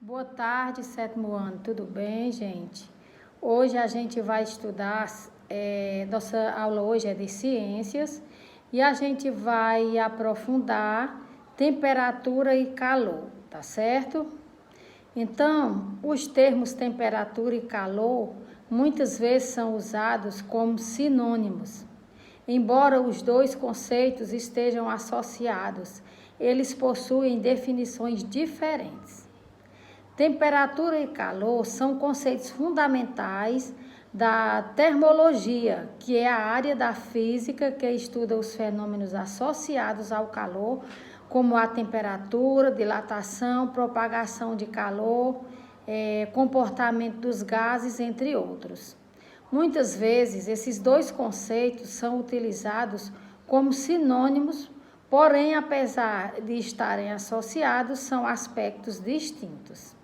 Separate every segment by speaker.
Speaker 1: Boa tarde, sétimo ano, tudo bem, gente? Hoje a gente vai estudar, nossa aula hoje é de ciências e a gente vai aprofundar temperatura e calor, tá certo? Então, os termos temperatura e calor muitas vezes são usados como sinônimos. Embora os dois conceitos estejam associados, eles possuem definições diferentes. Temperatura e calor são conceitos fundamentais da termologia, que é a área da física que estuda os fenômenos associados ao calor, como a temperatura, dilatação, propagação de calor, comportamento dos gases, entre outros. Muitas vezes, esses dois conceitos são utilizados como sinônimos, porém, apesar de estarem associados, são aspectos distintos.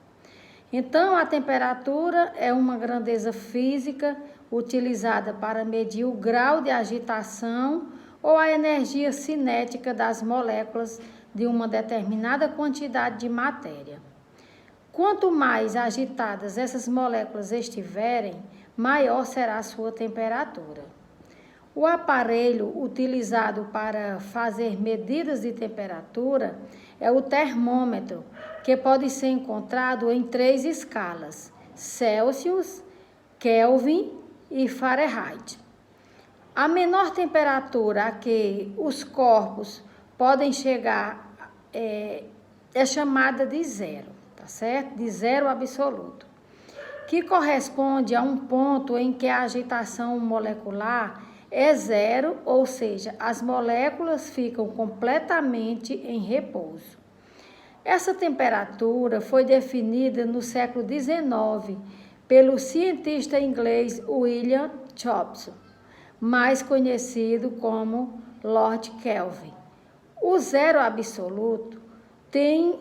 Speaker 1: Então, a temperatura é uma grandeza física utilizada para medir o grau de agitação ou a energia cinética das moléculas de uma determinada quantidade de matéria. Quanto mais agitadas essas moléculas estiverem, maior será a sua temperatura. O aparelho utilizado para fazer medidas de temperatura é o termômetro, que pode ser encontrado em 3 escalas: Celsius, Kelvin e Fahrenheit. A menor temperatura a que os corpos podem chegar é chamada de zero, tá certo? De zero absoluto, que corresponde a um ponto em que a agitação molecular é zero, ou seja, as moléculas ficam completamente em repouso. Essa temperatura foi definida no século XIX pelo cientista inglês William Thomson, mais conhecido como Lord Kelvin. O zero absoluto tem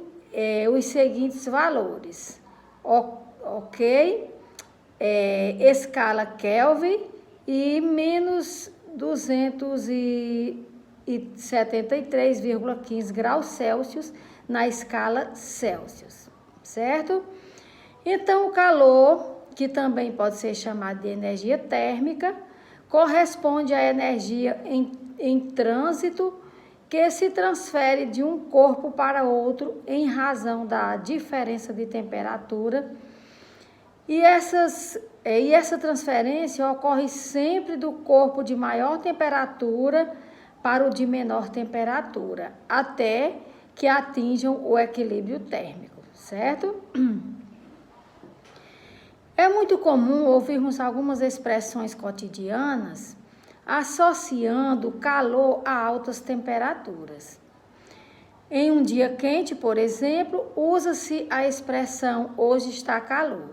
Speaker 1: os seguintes valores, ok? Escala Kelvin e menos 273,15 graus Celsius na escala Celsius, certo? Então, o calor, que também pode ser chamado de energia térmica, corresponde à energia em trânsito que se transfere de um corpo para outro em razão da diferença de temperatura. E essa transferência ocorre sempre do corpo de maior temperatura para o de menor temperatura, até que atinjam o equilíbrio térmico, certo? É muito comum ouvirmos algumas expressões cotidianas associando calor a altas temperaturas. Em um dia quente, por exemplo, usa-se a expressão hoje está calor.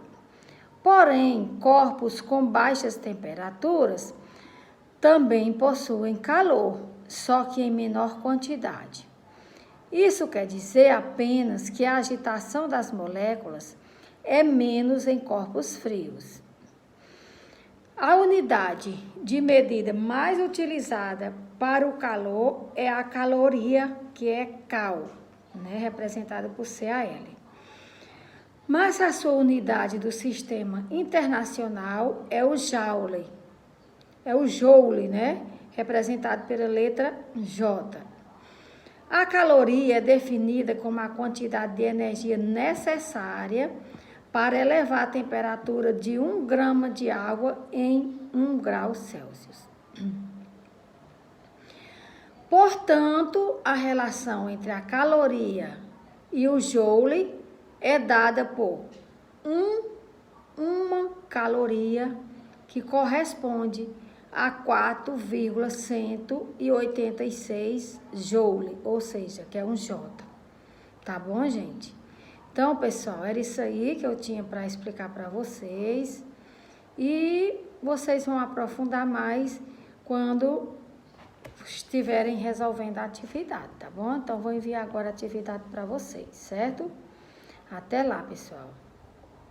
Speaker 1: Porém, corpos com baixas temperaturas também possuem calor, só que em menor quantidade. Isso quer dizer apenas que a agitação das moléculas é menos em corpos frios. A unidade de medida mais utilizada para o calor é a caloria, que é Cal, representada por CAL. Mas a sua unidade do sistema internacional é o Joule. É o Joule, representado pela letra J. A caloria é definida como a quantidade de energia necessária para elevar a temperatura de 1 grama de água em 1 grau Celsius. Portanto, a relação entre a caloria e o Joule é dada por uma caloria, que corresponde a 4,186 joule, ou seja, que é um J. Tá bom, gente? Então, pessoal, era isso aí que eu tinha para explicar para vocês. E vocês vão aprofundar mais quando estiverem resolvendo a atividade, tá bom? Então, vou enviar agora a atividade para vocês, certo? Até lá, pessoal.